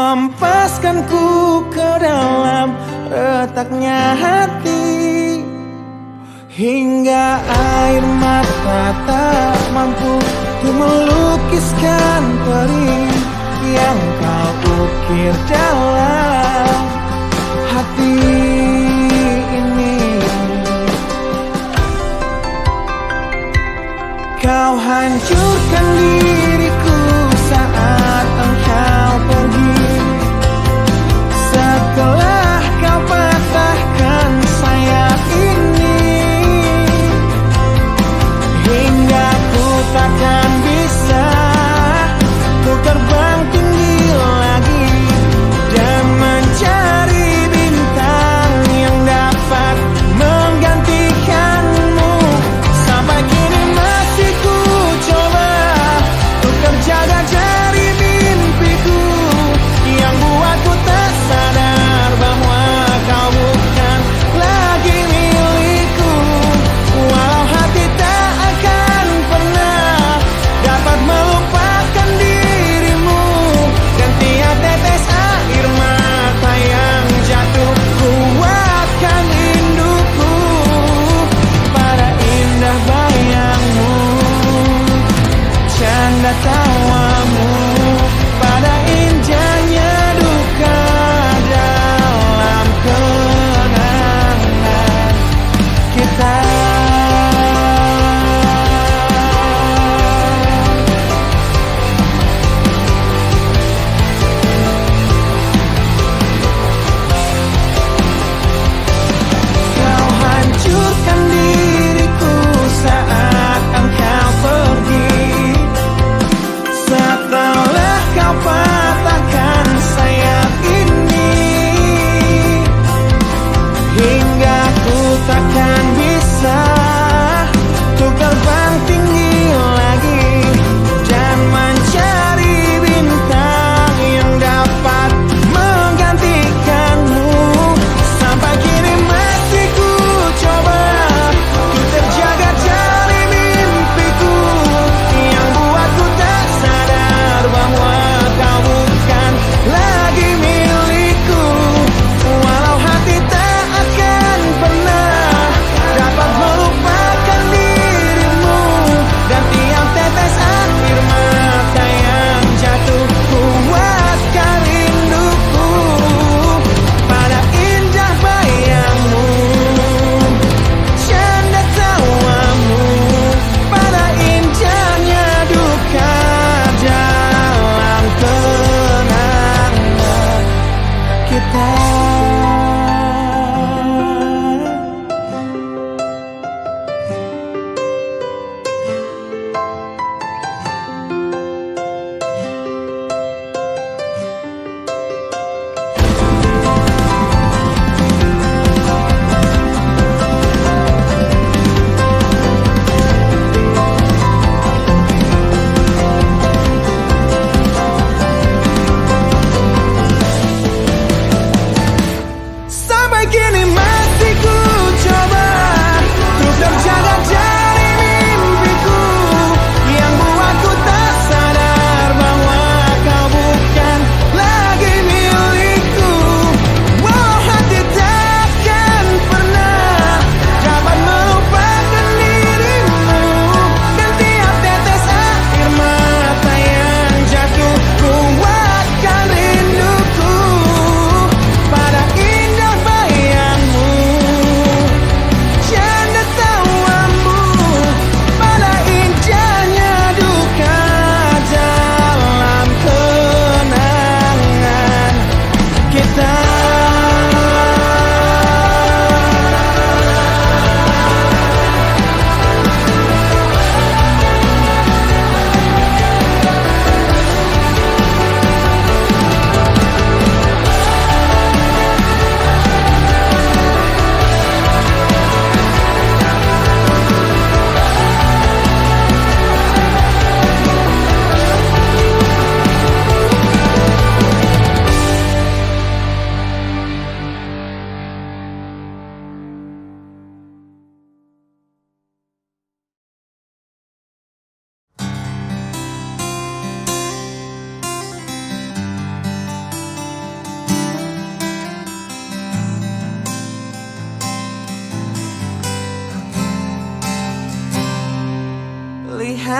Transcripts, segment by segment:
hempaskanku ke dalam retaknya hati, hingga air mata tak mampu untuk melukiskan perih yang kau ukir dalam hati ini. Kau hancurkan diriku saat engkau pergi, setelah kau patahkan sayap ini, hingga ku takkan bisa ku terbang tinggi lagi.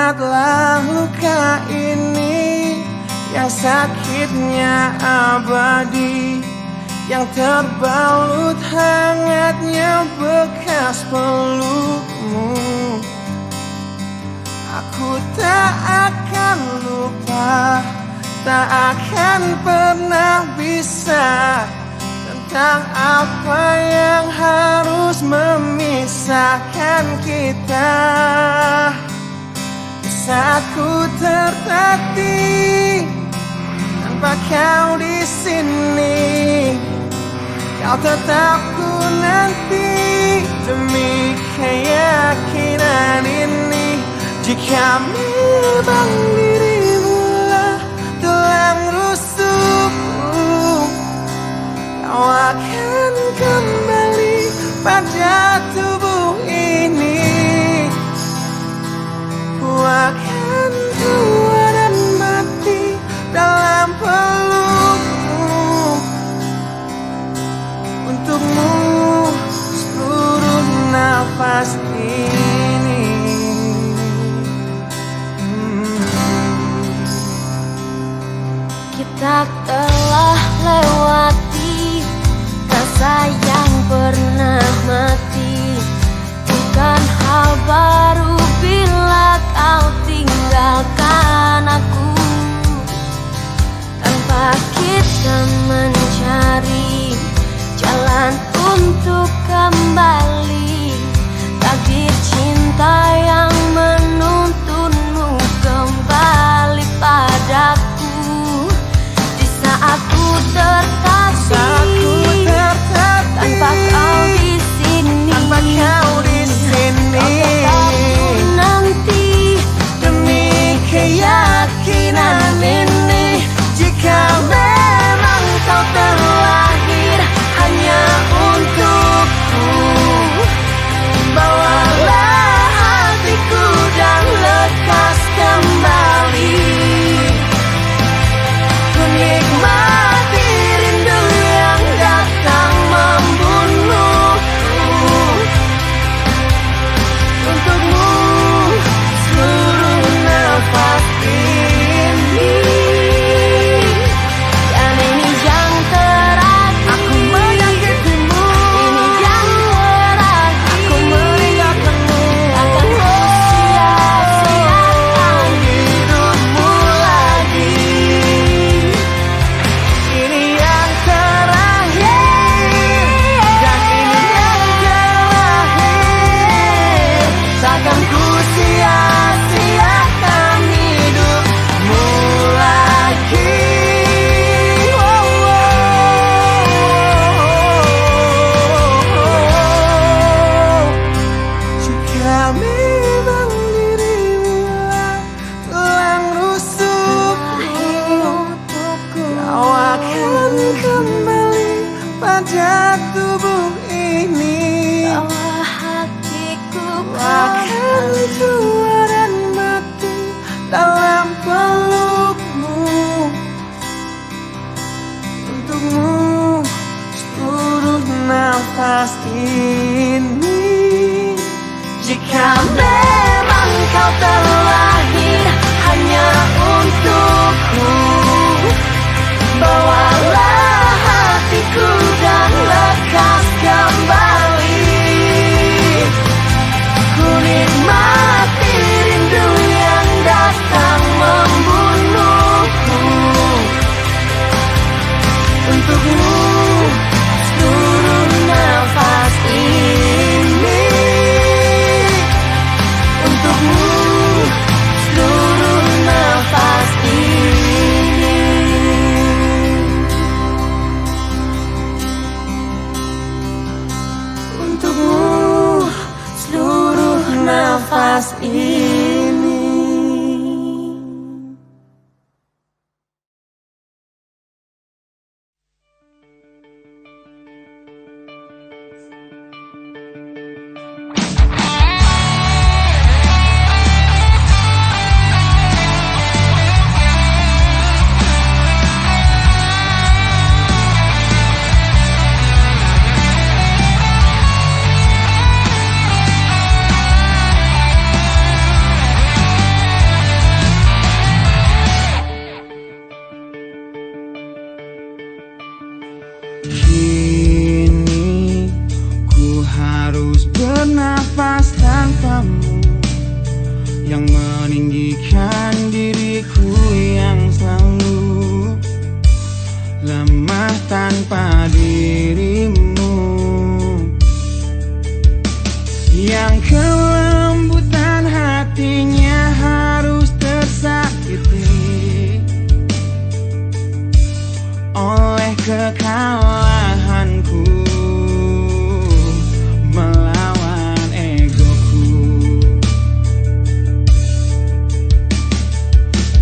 Ingatlah luka ini yang sakitnya abadi, yang terbalut hangatnya bekas pelukmu. Aku tak akan lupa, tak akan pernah bisa tentang apa yang harus memisahkan kita. Saat ku tertatih tanpa kau di sini, kau tetap ku nanti demi keyakinan ini. Jika memang dirimulah tulang rusukku, kau akan kembali pada tubuh ini. Ku akan tua dan mati dalam pelukmu. Untukmu seluruh nafas ini. Kita telah lewati rasa yang pernah mati. Bukan hal baru bila kau tinggalkan aku, tanpa kita mencari jalan untuk kembali. Takdir cinta yang menuntunmu kembali padaku. Di saat ku tertatih tanpa kau di sini, kau tetap ku nanti demi keyakinan ini. Jika memang kau terlahir hanya untukku, bawalah hatiku dan lekas kembali. Ku nikmati rindu yang datang membunuhku. Untukmu seluruh nafas ini. Dan ini yang terakhir. Aku menyakitimu. Ini yang terakhir. Aku meninggalkanmu. Akan ku sia-siakan hidupmu lagi. Ini yang terakhir. Dan ini yang terakhir. Takkan ku sia-siakan hidupmu lagi. Jika memang dirimulah tulang rusukku, kau akan kembali pada tubuh ini. Bawa hatiku Akan tua dan mati dalam pelukmu. Untukmu seluruh nafas ini. Jika memang kau terlahir hanya untukku, bawalah hatiku dan lekas kembali. Ku nikmati rindu yang datang membunuhku. Untukmu seluruh nafas ini. Untukmu Kini ku harus bernafas tanpamu, yang meninggikan diriku yang selalu lemah tanpa dirimu, yang kelembutan hatinya harus tersakiti oleh kekalahanku melawan egoku.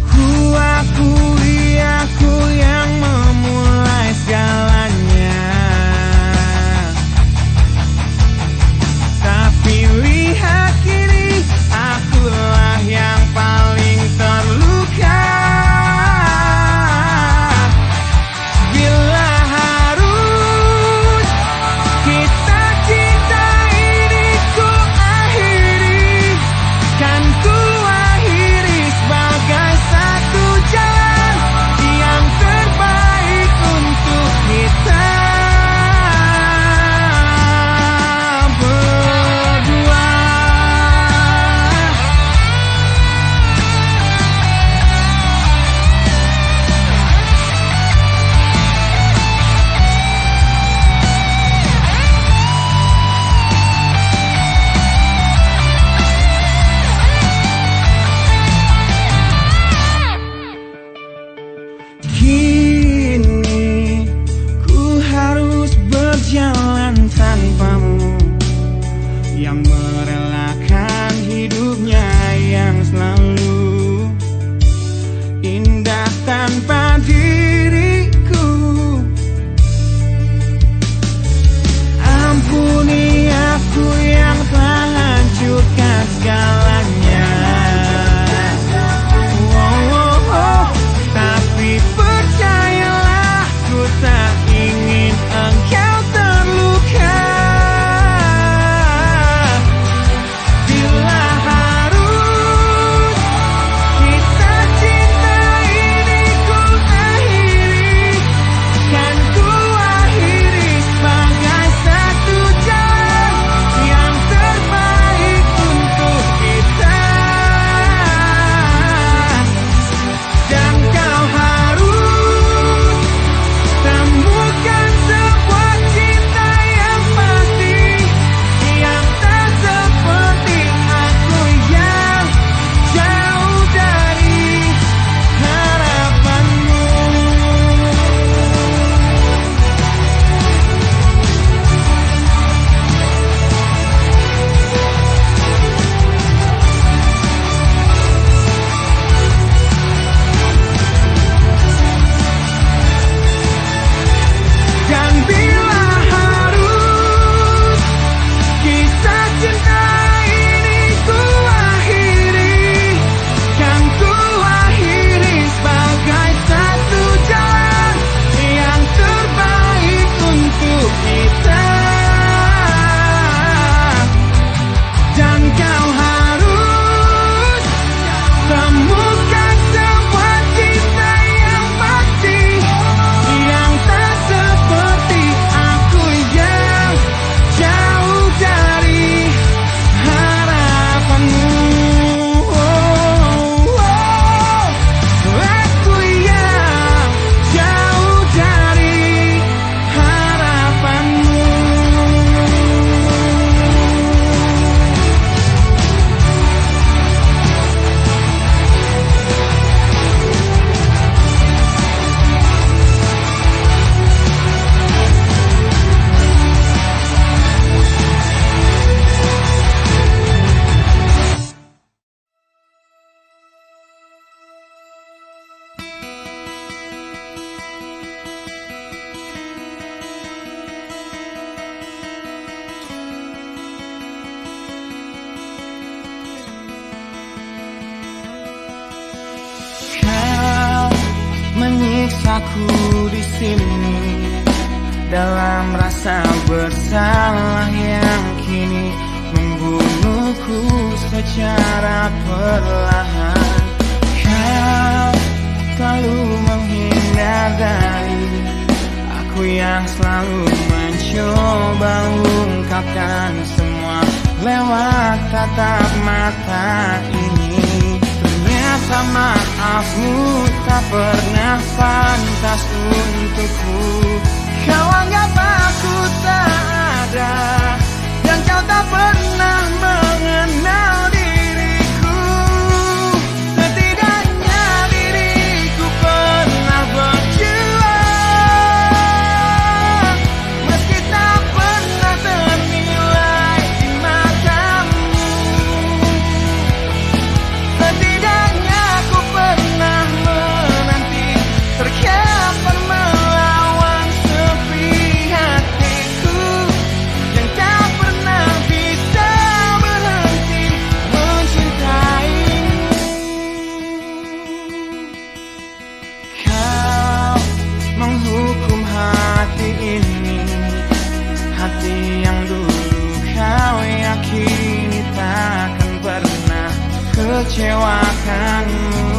Ku akui aku yang memulai segalanya, tapi lihat kini akulah yang paling terluka. Bila harus kita cinta ini ku akhiri, kan ku akhiri sebagai satu jalan yang terbaik untuk kita berdua. Kini ku harus berjalan tanpamu, yang merelakan hidupnya yang selalu indah tanpa diriku. Ampuni aku yang telah hancurkan segalanya. Tapi percayalah, ku tak ingin engkau terluka. Bila harus kita cinta ini ku akhiri, kan ku akhiri sebagai satu jalan yang terbaik untuk kita. Dan kau harus temukan sebuah cinta yang pasti, yang tak seperti aku yang jauh dari harapanmu. Dan bila harus kisah cinta ini ku akhiri, kan ku akhiri sebagai satu jalan yang terbaik untuk kita. Dan kau harus temukan sebuah cinta yang pasti, yang tak seperti aku yang jauh dari harapanmu. Aku yang jauh dari harapanmu. Kau menyiksaku di sini dalam rasa bersalah yang kini membunuhku secara perlahan. Kau selalu menghindar dari aku yang selalu mencoba ungkapkan semua lewat tatap mata ini. Ternyata maafmu tak pernah pantas untukku. Kau anggap aku tak ada, dan kau tak pernah mengenal diriku. Setidaknya diriku pernah berjuang, meski tak pernah ternilai di matamu. Setidaknya aku pernah menanti, terkapan melawan sepi hatiku yang tak pernah bisa berhenti mencintaimu. Kau menghukum hati ini, hati yang dulu kau yakini takkan pernah kecewakanmu.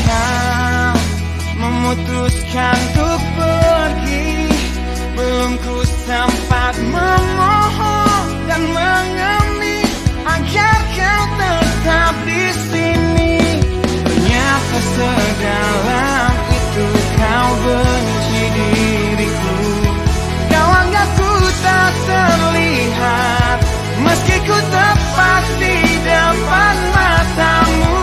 Kau memutuskan untuk pergi, belum ku sempat memohon dan mengemis agar kau tetap di sini. Ternyata sedalam itu kau benci diriku. Kau anggap ku tak terlihat, meski ku tepat di depan matamu.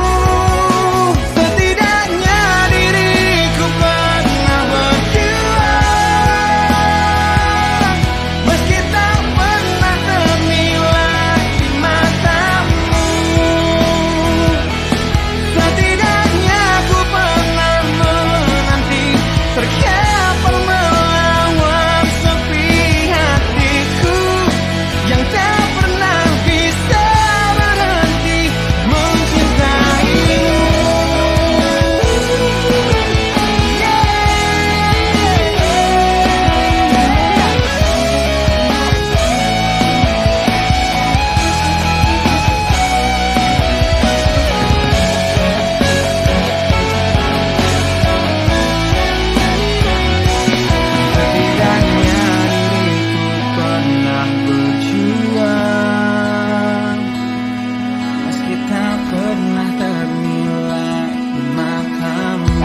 Setidaknya diriku pernah berjuang, meski tak pernah ternilai di matamu. Setidaknya ku pernah menanti, terkapan melawan sepi hatiku yang tak pernah bisa berhenti mencintaimu. Setidaknya diriku pernah berjuang, meski tak pernah ternilai di matamu.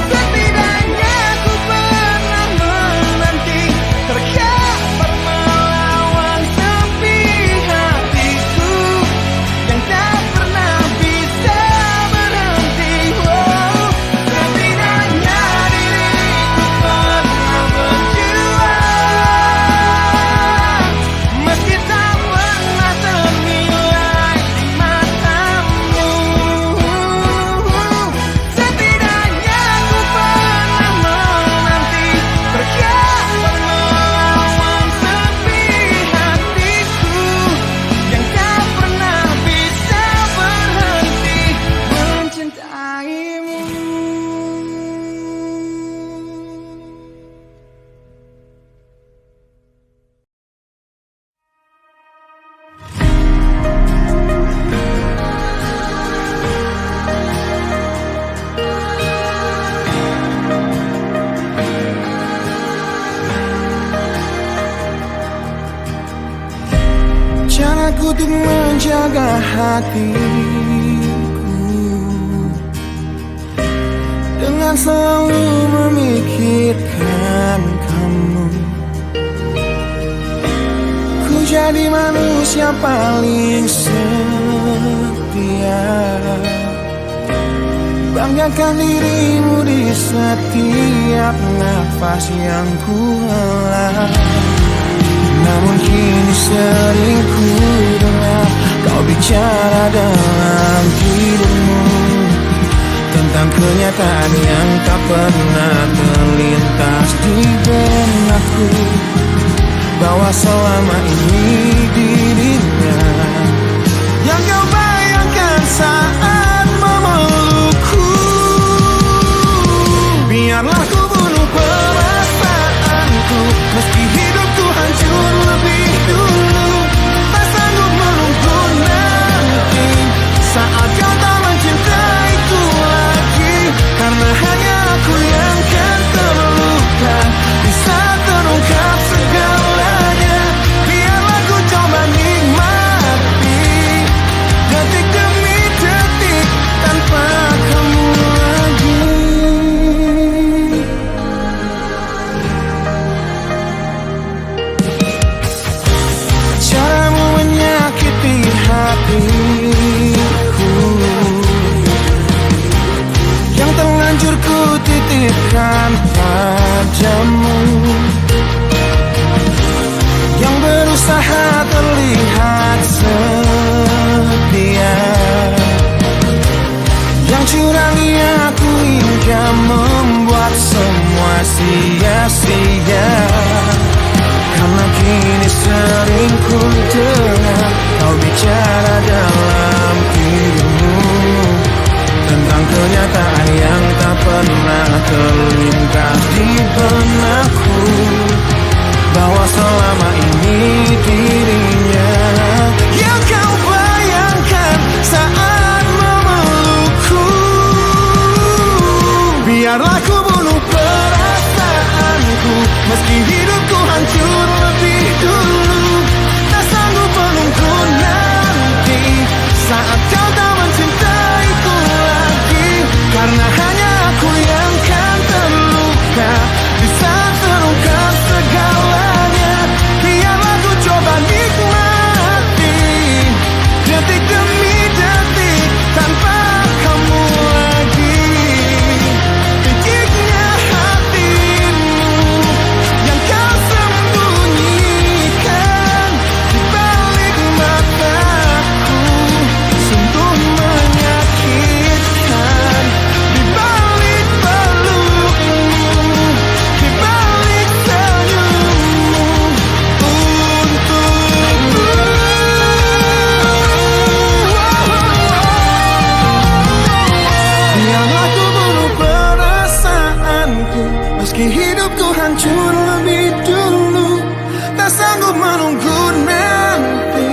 Setidaknya aku pernah menanti, terkapan melawan sepi hatiku yang tak pernah bisa berhenti. Setidaknya diriku pernah berjuang, meski tak pernah ternilai di matamu. Setidaknya aku pernah menanti, terkapan melawan sepi hatiku yang tak pernah bisa berhenti mencintaimu. Caraku untuk menjaga hatiku dengan selalu memikirkan kamu. Ku jadi manusia paling setia, banggakan dirimu di setiap nafas yang ku hela. Namun kini sering ku dengar kau bicara dalam tidurmu tentang kenyataan yang tak pernah terlintas di benakku, bahwa selama ini dirinya yang kau bayangkan saat memelukku. Biarlah ku bunuh perasaanku, meski hidupku hancur lebih dulu. Tak sanggup menunggu nanti saat kau tak mencintaiku lagi, karena hanya aku yang titipkan padamu, yang berusaha terlihat setia, yang curangi aku hingga membuat semua sia-sia. Karena kini sering ku dengar kau bicara dalam tidurmu tentang kenyataan yang tak pernah terlintas di benakku, bahwa selama ini dirinya yang kau bayangkan saat memelukku. Biarlah ku bunuh perasaanku, meski hidupku hancur lebih dulu. Tak sanggup menunggu nanti saat kau tak mencintaiku lagi, karena hanya aku yang kan terluka di saat terungkap segalanya. Biarlah ku coba nikmati detik demi detik tanpa kamu lagi. Piciknya hatimu yang kau sembunyikan di balik mataku, sungguh menyakitkan. Di balik pelukmu, di balik senyummu untukku. Biarlah ku bunuh perasaanku, meski hidupku hancur lebih dulu. Tak sanggup menunggu nanti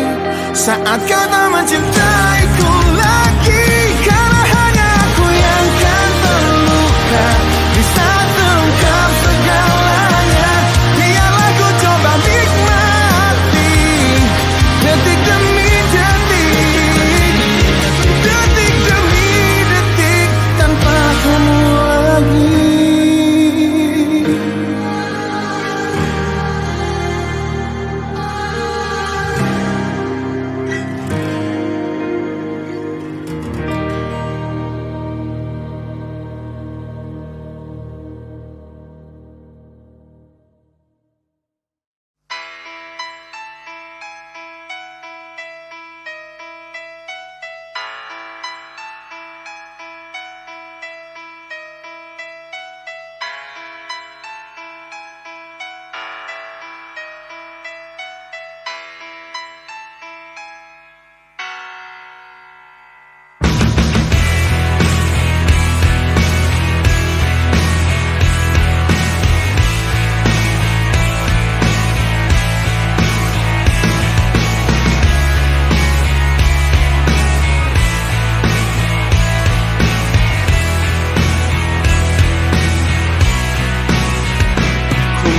saat kau tak mencintaiku lagi, karena hanya aku yang kan terluka di saat terungkap segalanya. Biarlah ku coba nikmati detik demi detik, detik demi detik tanpa kamu lagi.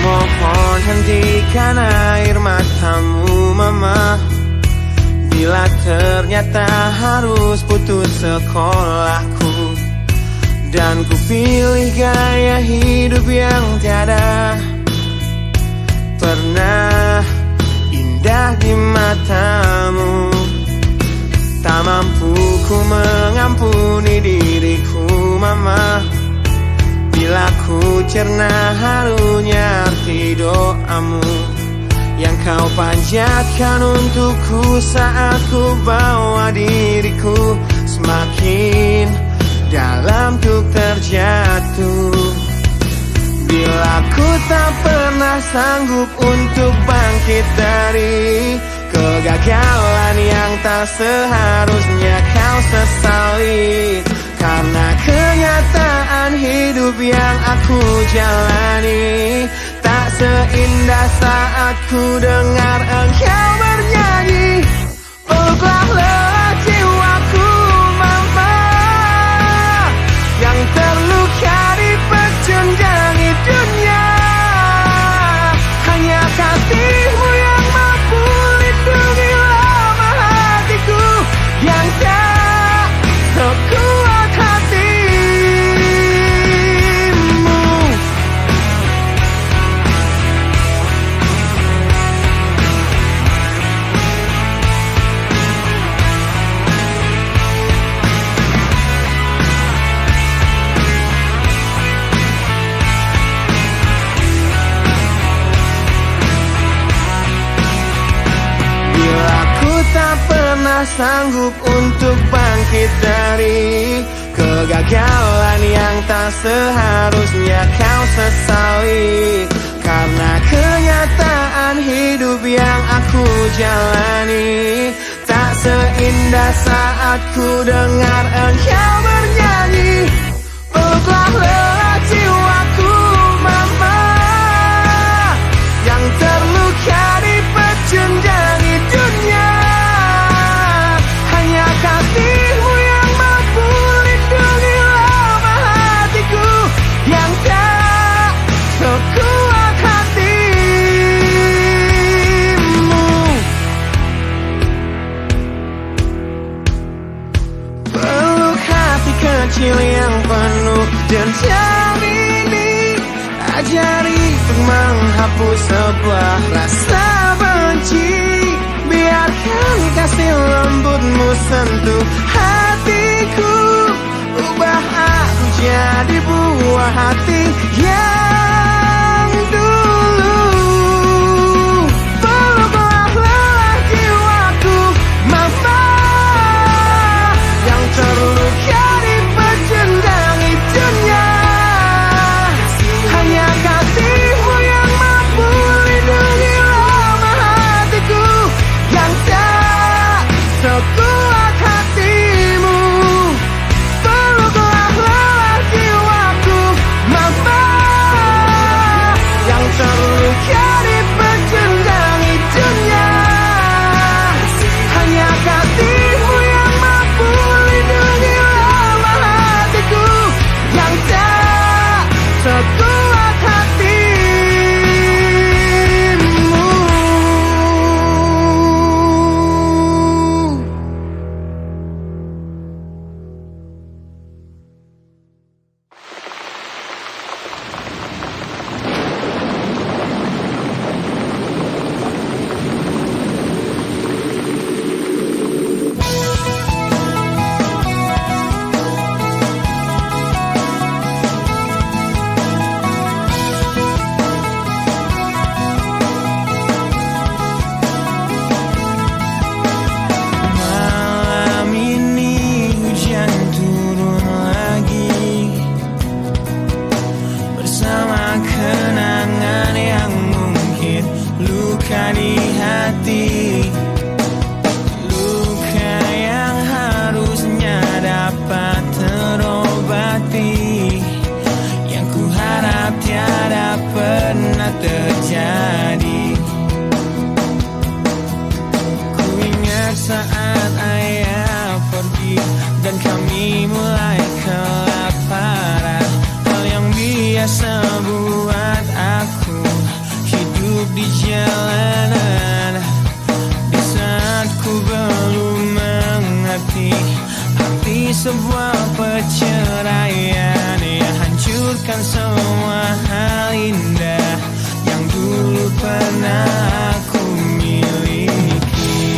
Mohon hentikan air matamu mama, bila ternyata harus putus sekolahku, dan ku pilih gaya hidup yang tiada pernah indah di matamu. Tak mampu ku mengampuni diriku mama, bila ku cerna harunya arti doamu yang kau panjatkan untukku saat ku bawa diriku semakin dalam untuk terjatuh. Bila ku tak pernah sanggup untuk bangkit dari kegagalan yang tak seharusnya kau sesali, karena kenyataan hidup yang aku jalani tak seindah saat ku dengar engkau bernyanyi. Peluklah jiwaku mama, yang terluka di pecundangi dunia. Hanya kasihmu yang mampu lindungi lama hatiku yang tak sekuat hatimu. pernah sanggup untuk bangkit dari kegagalan yang tak seharusnya kau sesali. Karena kenyataan hidup yang aku jalani tak seindah saat ku dengar engkau bernyanyi. Peluklah lelah jiwaku mama, yang terluka di pecundang dunia. Hanya kasihmu yang mampu lindungi lemah hatiku yang tak sekuat hatimu. Peluk hati kecil yang penuh dendam ini, ajari untuk menghapus sebuah rasa benci. Biarkan kasih lembutmu sentuh hatiku, ubah aku jadi buah hati yang dulu. Peluklah lelah jiwaku mama, yang terluka di pecundang dunia. Hanya kasihmu yang mampu lindungi lemah hatiku yang tak sekuat hatimu. Peluklah lelah jiwaku mama, yang terluka di pecundang dunia. Hanya kasihmu yang mampu lindungi lemah hatiku yang tak sekuat hatimu. Malam ini hujan turun lagi, bersama kenangan yang mungkin luka di hati. Luka yang harusnya dapat terobati, yang ku harap tiada pernah terjadi. Ku ingat saat ayah pergi dan kami mulai kelaparan. Hal yang biasa buat aku hidup di jalanan. Di saat ku belum mengerti arti sebuah perceraian yang hancurkan semua hal indah yang dulu pernah aku miliki.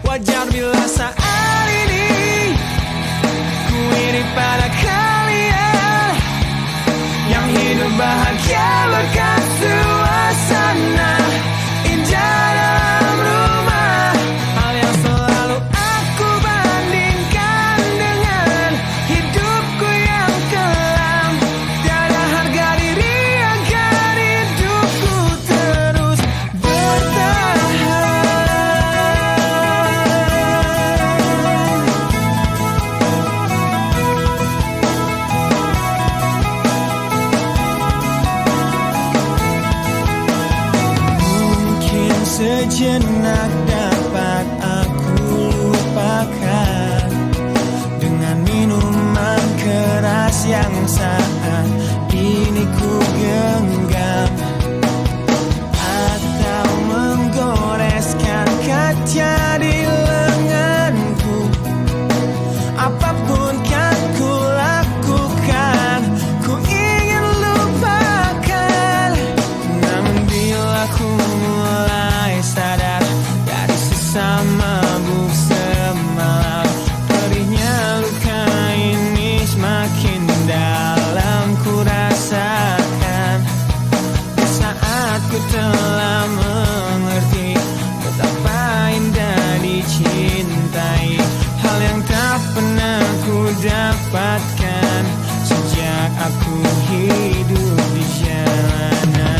Wajar bila saat ini ku iri pada kalian yang hidup bahagia berkat suasana indah dalam rumah. Hal yang selalu aku bandingkan dengan hidupku yang kelam. Tiada harga diri agar hidupku terus bertahan. Mungkin sejenak dapat aku lupakan dengan minuman keras yang saat ini ku genggam, atau menggoreskan kaca di lenganku. Apapun kan ku lakukan, ku ingin lupakan. Namun bila ku mulai sadar dari sisa mabuk semalam, perihnya luka ini semakin dalam ku rasakan. dapatkan sejak aku hidup di jalanan.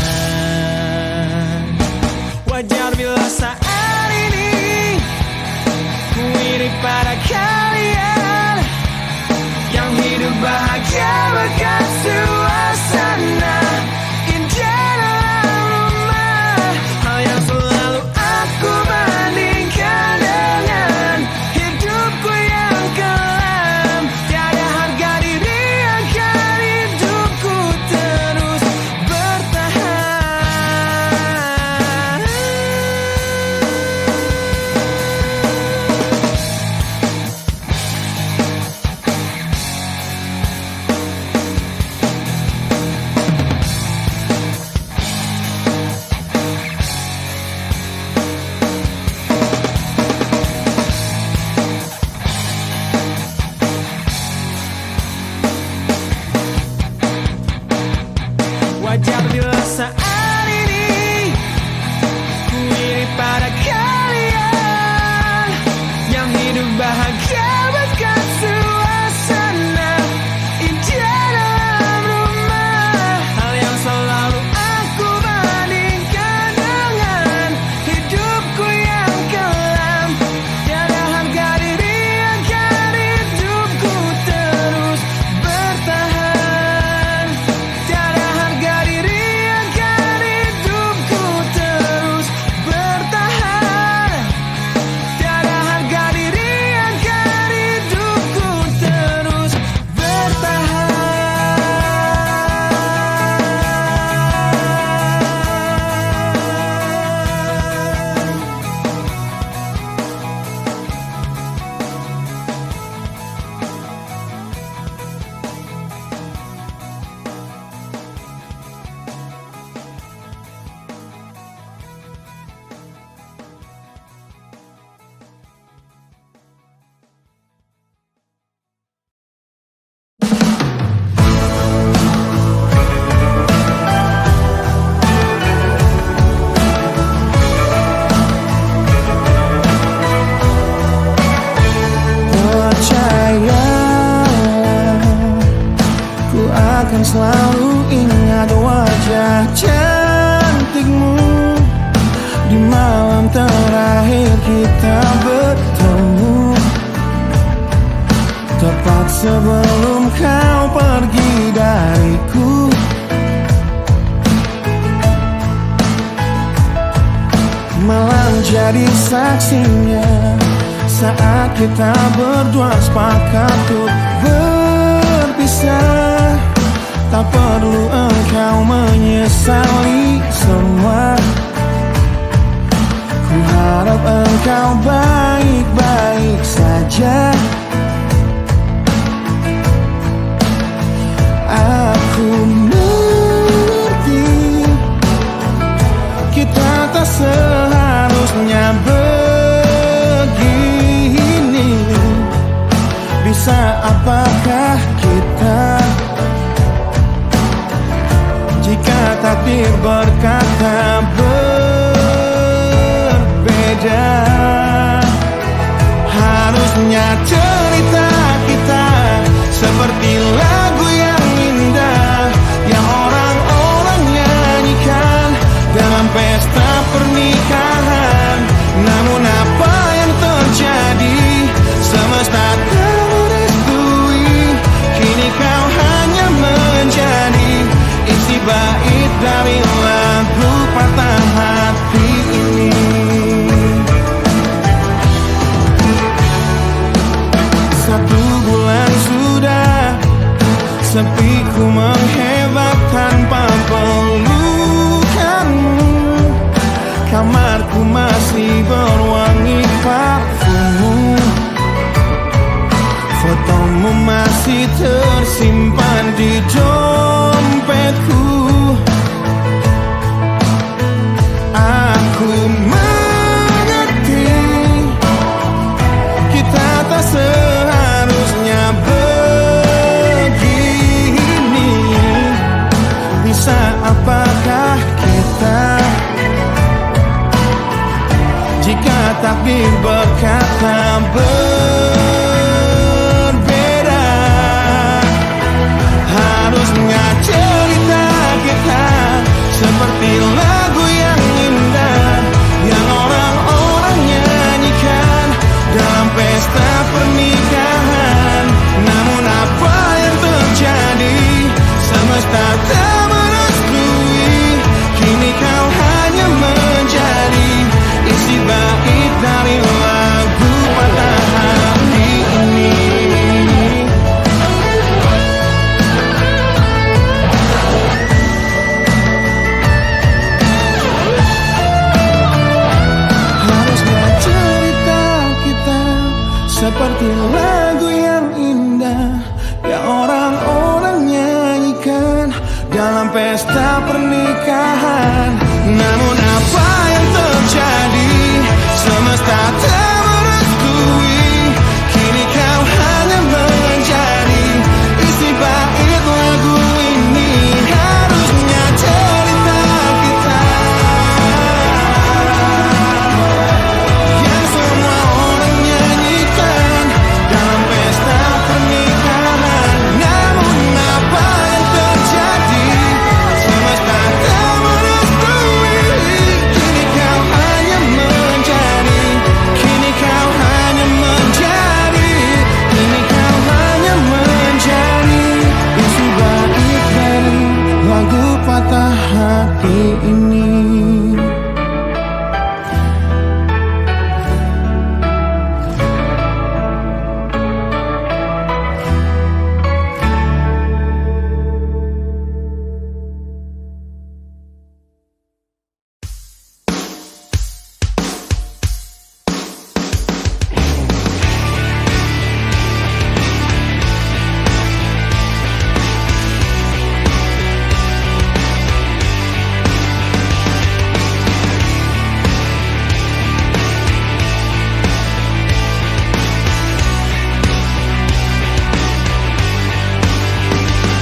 Wajar bila saat ini ku iri pada kalian yang hidup bahagia berkat suasana indah dalam rumah. Hal yang selalu aku bandingkan dengan hidupku yang kelam. Tiada harga diri akan hidupku terus bertahan. Wajar bila saat ini ku iri pada kalian yang hidup bahagia berkat suasana indah dalam rumah. Hal yang selalu aku bandingkan dengan hidupku yang kelam. Tiada harga diri akan hidupku terus bertahan. Tiada harga diri akan hidupku terus bertahan. Tiada harga diri akan hidupku terus bertahan. Percayalah, ku akan selalu ingat wajah cantikmu di malam terakhir kita bertemu. Tepat sebelum kau pergi dariku, malam jadi saksinya saat kita berdua sepakat untuk berpisah. Tak perlu engkau menyesali semua. Ku harap engkau baik-baik saja. Aku mengerti kita tak seharusnya begini. Bisa apakah kita jika takdir berkata berbeda? Harusnya cerita kita seperti lagu yang indah yang orang-orang nyanyikan dalam pesta pernikahan. Namun apa yang terjadi? Semesta tak merestui. Kini kau hanya menjadi isi bait dari lagu patah hati ini. Satu bulan sudah sepi ku menghebat tanpa pelukanmu. Kamarku masih berwangi parfummu. Fotomu masih tersimpan di dompetku. Aku mengerti kita tak seharusnya begini. Bisa apakah kita jika takdir berkata berbeda? dalam pesta pernikahan. Namun apa yang terjadi? Semesta tak merestui. Kini kau hanya menjadi isi bait lagu ini. Harusnya cerita kita yang semua orang nyanyikan dalam pesta pernikahan. Namun apa yang terjadi? Semesta tak merestui. Kini kau hanya menjadi, kini kau hanya menjadi, kini kau hanya menjadi isi bait dari lagu patah hati ini.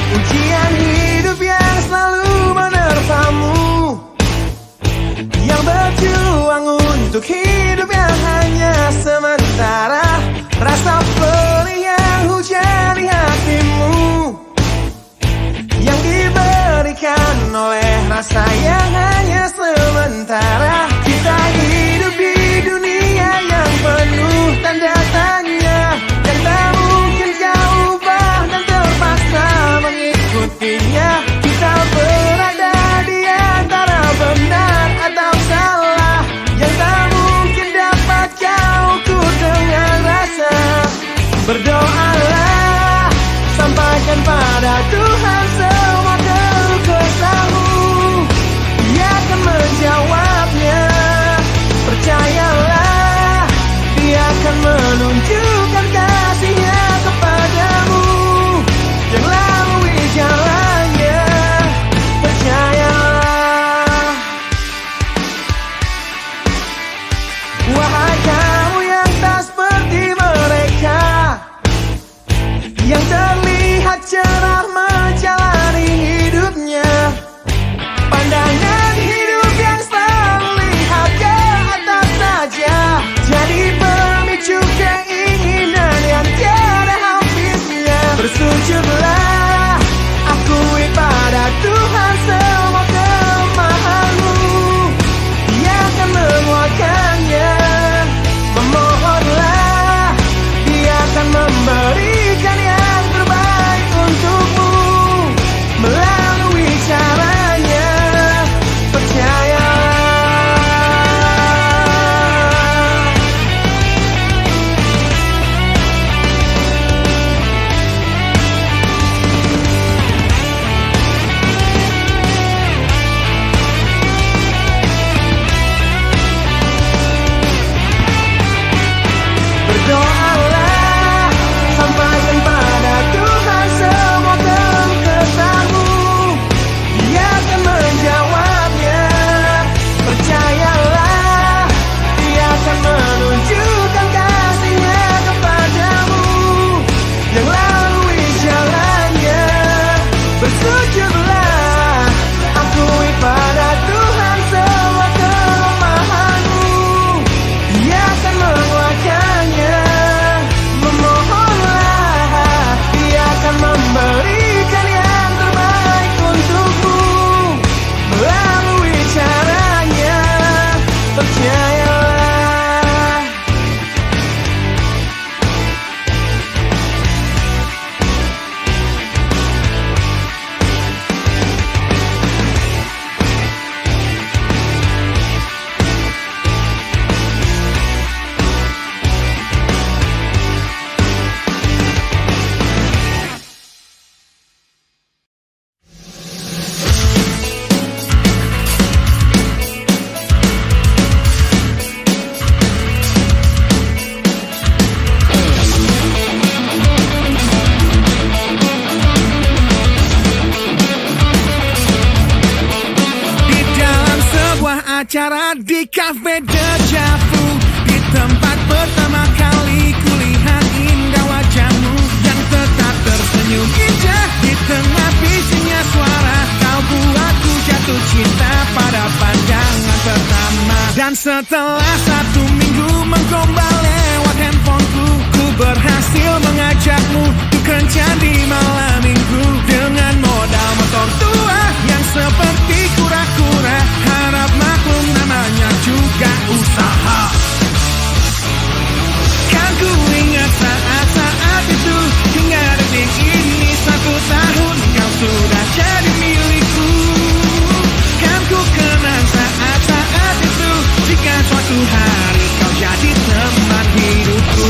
Ujian hidup yang selalu menerpamu, yang berjuang untuk hidup yang hanya sementara. Rasa pedih yang hujan di hatimu, yang diberikan oleh rasa yang hanya sementara. Kita hidup di dunia yang penuh tanda tanya, yang tak mungkin kau ubah dan terpaksa mengikutinya. Kita berada di antara benar atau salah, yang tak mungkin dapat kau ukur dengan rasa. Berdoalah, sampaikan pada Tuhan semua keluh kesahmu, Dia akan menjawabnya. Percayalah, Dia akan menunjukkan kasih-Nya kepadamu, yang lalui jalan pacaran di cafe Dejavu, di tempat pertama kali kulihat indah wajahmu yang tetap tersenyum indah di tengah bisingnya suara. Kau buatku jatuh cinta pada pandangan pertama. Dan setelah 1 minggu menggombal lewat handphoneku, ku berhasil mengajakmu untuk kencan di malam minggu. Dengan modal motor tua yang seperti kura-kura, harap maklum namanya juga usaha. Kan ku ingat saat-saat itu, hingga detik ini 1 tahun kau sudah jadi milikku. Kan ku kenang saat-saat itu, jika suatu hari kau jadi teman hidupku.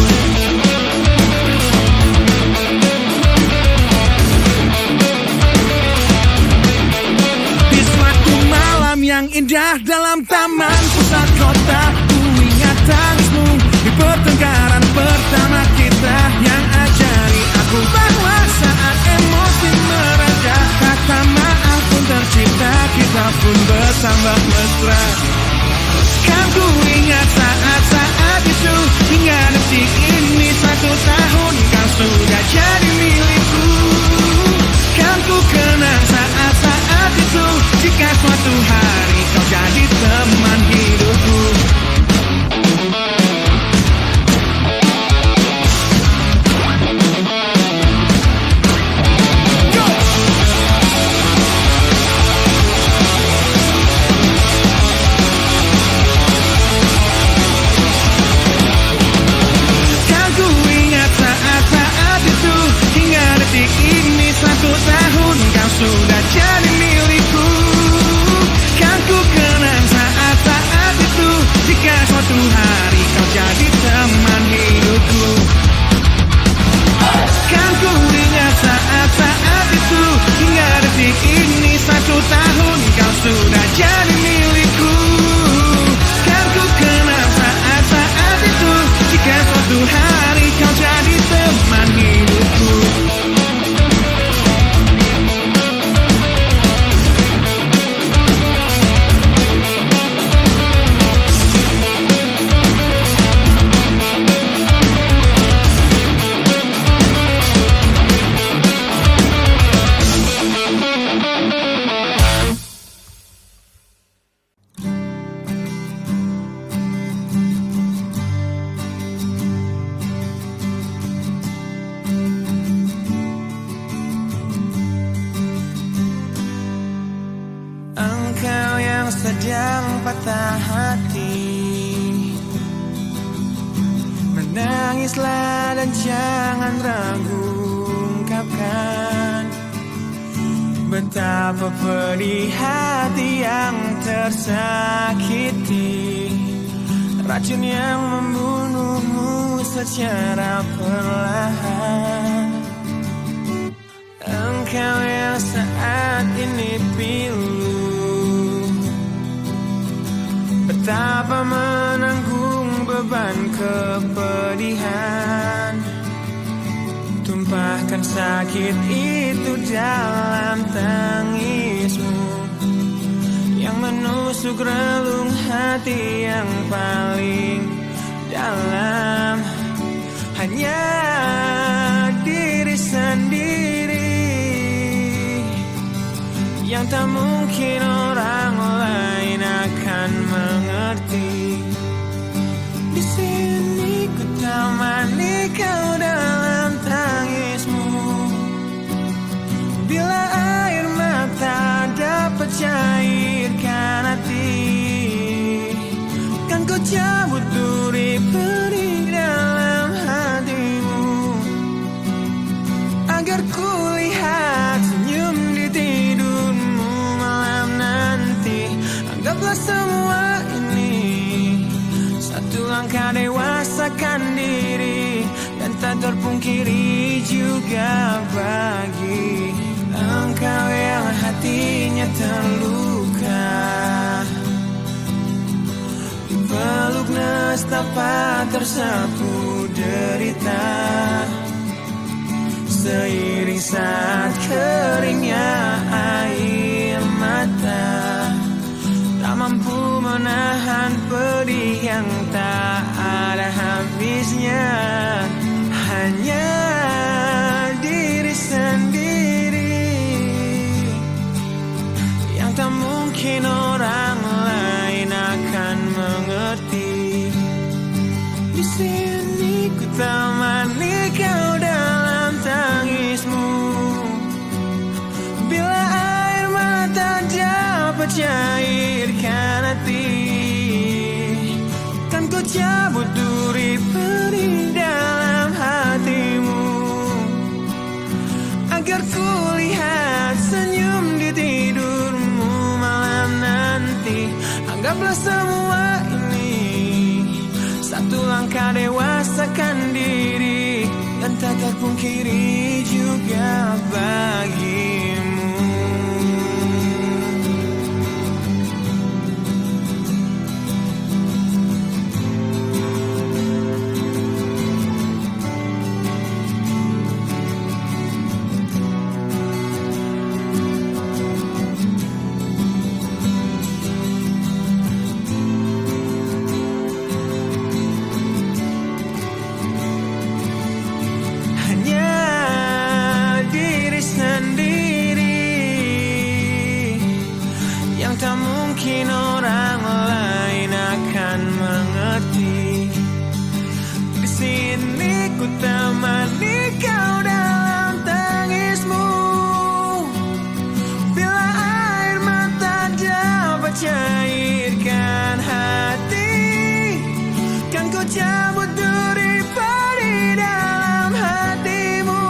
Di suatu malam yang indah dalam taman pusat kota, ku ingat tangismu di pertengkaran pertama kita, yang ajari aku bahwa saat emosi mereda, kata maaf pun tercipta, kita pun bersama mesra. Kan ku ingat saat-saat itu, hingga detik ini 1 tahun kau sudah jadi milikku. Kan ku kenang saat-saat itu, jika suatu hari kau jadi teman hidupku. Sudah jadi milikku. Kan ku kenang saat-saat itu, jika suatu hari kau jadi teman hidupku. Kan ku ingat saat-saat itu, hingga detik ini 1 tahun kau sudah jadi milikku. Kan ku kenang saat-saat itu, jika suatu hari kau jadi teman hidupku. Sedang patah hati, menangislah dan jangan ragu ungkapkan betapa pedih hati yang tersakiti, racun yang membunuhmu secara perlahan. Engkau yang saat ini pilu, betapa menanggung beban kepedihan, tumpahkan sakit itu dalam tangismu yang menusuk relung hati yang paling dalam. Hanya diri sendiri yang tak mungkin orang lain akan mengerti. Di sini ku temani kau dalam tangismu, bila air mata dapat cairkan hati, kan kau cabut duri pedih dalam hatimu, agar ku lihat senyum di tidurmu malam nanti. Anggaplah semua ini satu langkah dewasakan diri, dan tak terpungkiri juga bagi engkau yang hatinya terluka, dipeluk nestapa tersapu derita, seiring saat keringnya air mata, tak mampu menahan pedih yang tak ada habisnya. Hanya diri sendiri yang tak mungkin orang lain akan mengerti. Di sini ku temani kau dalam tangismu. Bila air mata dapat cairkan hati, kan ku cabut duri pedih dalam hatimu, agar ku lihat senyum di tidurmu malam nanti. Anggaplah semua ini satu langkah dewasakan diri, dan tak terpungkiri juga bagimu. Mungkin orang lain akan mengerti. Di sini ku temani kau dalam tangismu. Bila air mata dapat cairkan hati, kan ku cabut duri pedih dalam hatimu,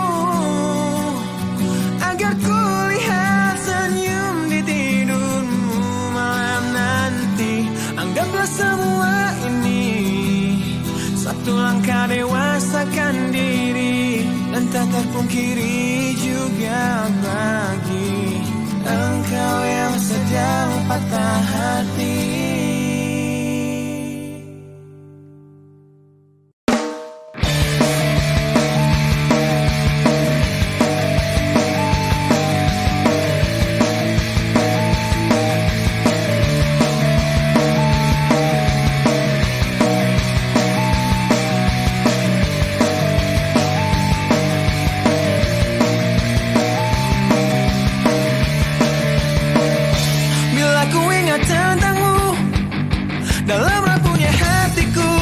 agar ku lihat senyum di tidurmu malam nanti. Anggaplah semua ini satu langkah dewasakan diri, dan tak terpungkiri juga bagi engkau yang sedang patah hati. Tentangmu dalam rapuhnya hatiku,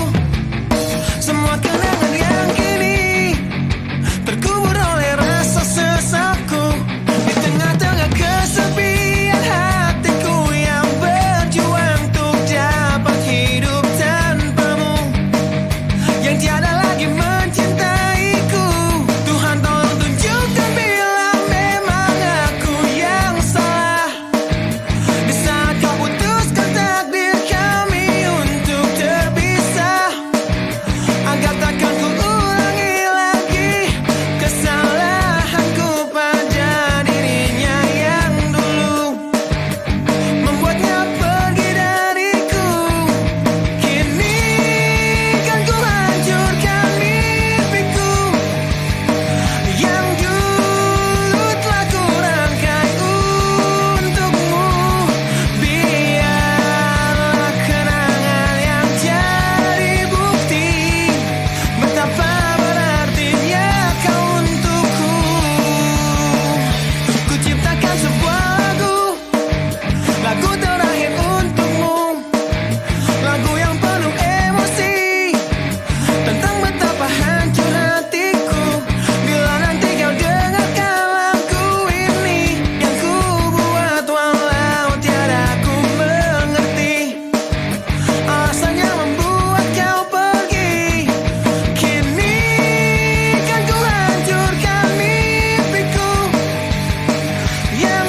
semua kenangan yang kini terkubur oleh rasa sesakku. Di tengah-tengah kesepian hatiku yang berjuang untuk dapat hidup tanpamu, yang tiada lagi mencintaiku. Tuhan tolong tunjukkan bila memang aku yang salah. Di saat kau putuskan takdir kami untuk terpisah, agar takkan ku ulangi lagi kesalahanku pada dirinya yang dulu membuatnya pergi dariku. Kini kan ku hancurkan mimpiku yang dulu telah ku rangkai untukmu. Biarlah kenangan yang jadi bukti betapa berartinya kau untukku. Ku ciptakan sebuah lagu terakhir untukmu, lagu yang penuh emosi tentang betapa hancur hatiku. Bila nanti kau dengarkan lagu ini yang ku buat, walau tiada ku mengerti alasan yang membuat kau pergi. Kini kan ku hancurkan mimpiku yang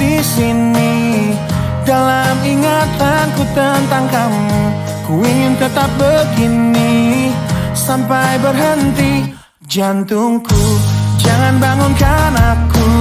di sini. Dalam ingatanku tentang kamu, ku ingin tetap begini sampai berhenti jantungku. Jangan bangunkan aku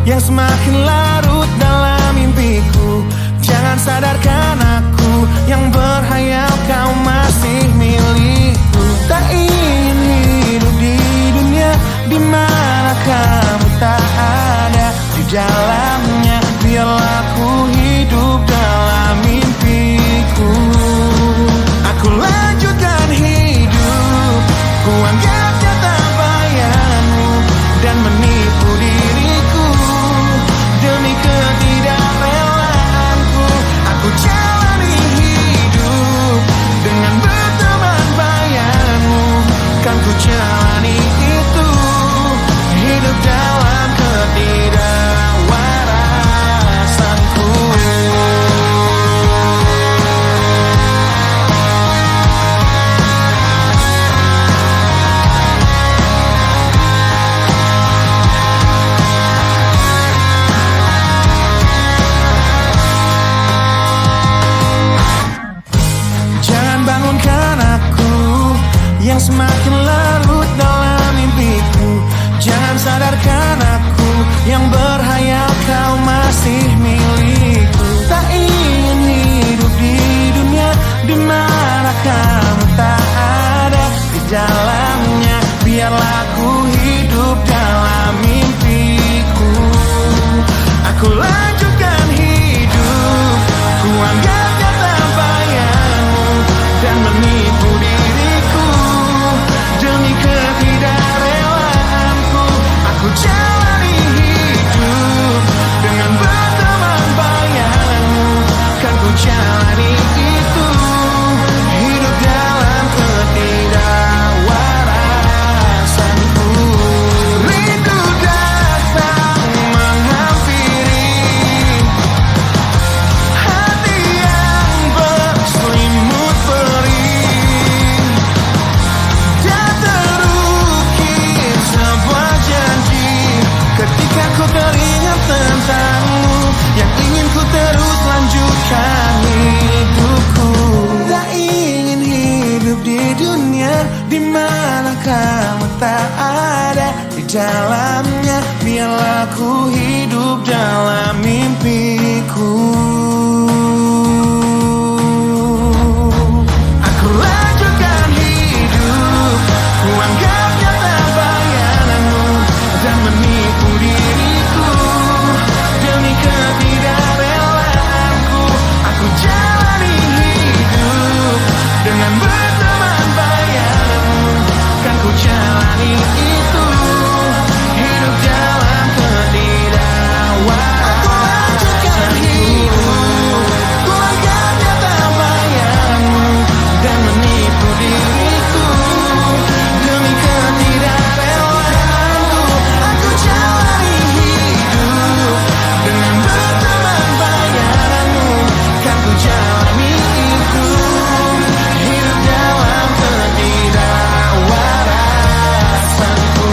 yang semakin larut dalam mimpiku. Jangan sadarkan aku yang berhayal kau masih milikku. Tak ingin hidup di dunia di mana kamu tak ada di dalamnya. Biarlah ku hidup dalam mimpiku. Aku lanjutkan hidup, ku anggapnya tak bayangmu dan menipu diriku demi ketidakrelaanku. Aku jalani hidup dengan berteman bayangmu. Kan ku jalani itu, hidup dalam ketidakwarasanku. Jangan bangunkan aku yang semakin larut dalam mimpiku. Jangan sadarkan aku yang berhayal kau masih milikku. Tak ingin hidup di dunia di mana kamu tak ada di dalamnya. Biarlah ku hidup dalam mimpiku. Aku lanjutkan hidup, ku anggapnya tak bayangmu dan menipu diriku demi ketidakrelaanku. Aku jalani hidup dengan berteman bayangmu. Kan ku jalani itu, hidup dalam ketidakwarasanku. Rindu datang menghampiri hati yang berselimut perih, dan terukir sebuah janji ketika ku teringat tentangmu yang ingin ku terus lanjutkan hidupku. Tak ingin hidup di dunia di mana kamu tak ada di dalamnya. Biarlah ku hidup dalam mimpiku. Aku lanjutkan hidup, ku anggapnya tak bayangmu dan menipu diriku demi ketidakrelaanku. Aku jalani hidup dengan berteman bayangmu. Kan ku jalani itu, hidup dalam ketidakwarasanku. Ku anggapnya tak bayangmu dan menipu diriku demi ketidakrelaanku. Aku jalani hidup dengan berteman bayangmu. Kan ku jalani itu, hidup dalam ketidakwarasanku.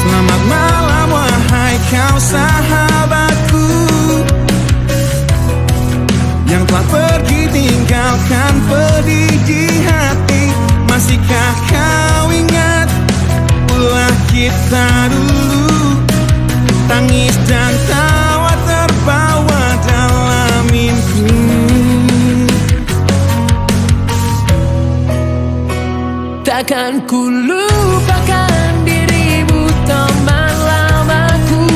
Selamat malam wahai kau sahabatku yang telah pergi tinggalkan pedih di hati. Masihkah kau ingat ulah kita dulu, tangis dan tawa terbawa dalam mimpi. Takkan ku lupakan dirimu teman lamaku,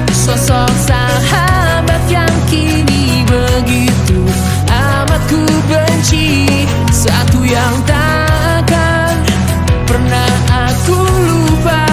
sosok sahabat yang kini begitu amat ku benci. Satu yang tak akan pernah aku lupa.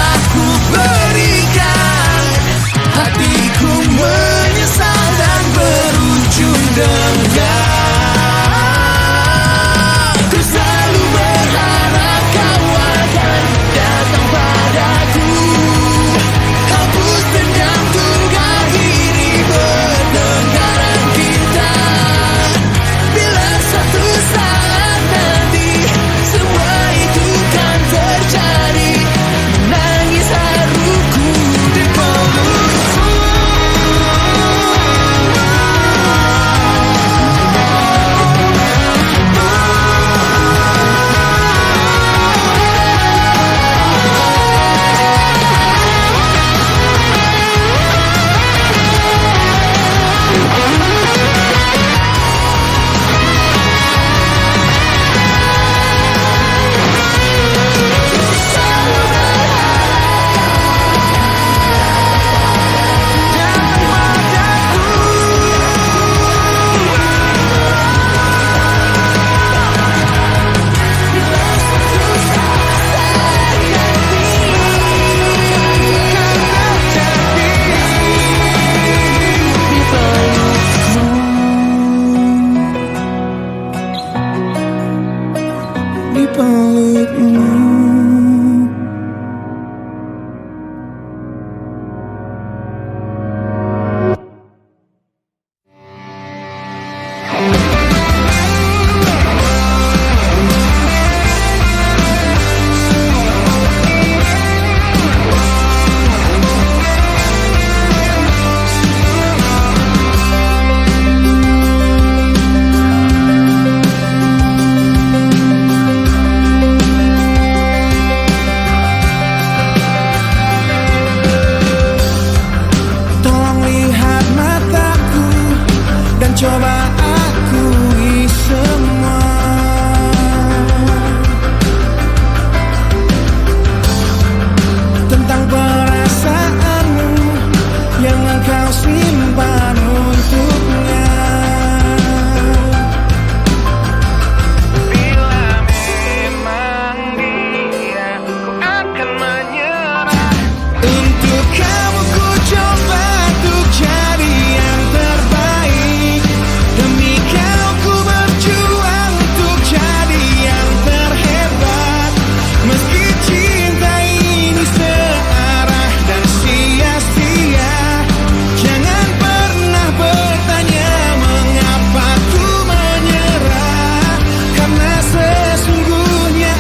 telah ku berikan. Hatiku menyesal dan berujung dendam. Ku selalu berharap kau akan datang padaku, hapus dendam untuk akhiri pertengkaran kita. Bila suatu saat nanti semua itu kan terjadi, menangis haruku di pelukmu. Di pelukmu. Coba akui semua tentang perasaanmu yang engkau simpan untuknya. Bila memang dia, ku akan menyerah. Untuk kamu ku coba untuk jadi yang terbaik. Demi kau ku berjuang untuk jadi yang terhebat. Meski cinta ini searah dan sia-sia, jangan pernah bertanya mengapa ku menyerah. Karena sesungguhnya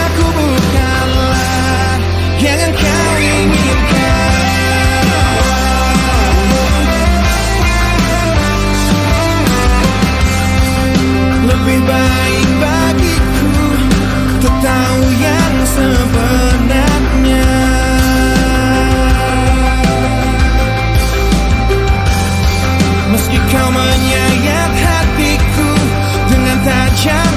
aku bukanlah yang engkau inginkan. Lebih baik bagiku untuk tahu yang sebenarnya. Meski kau menyayat hatiku dengan tajam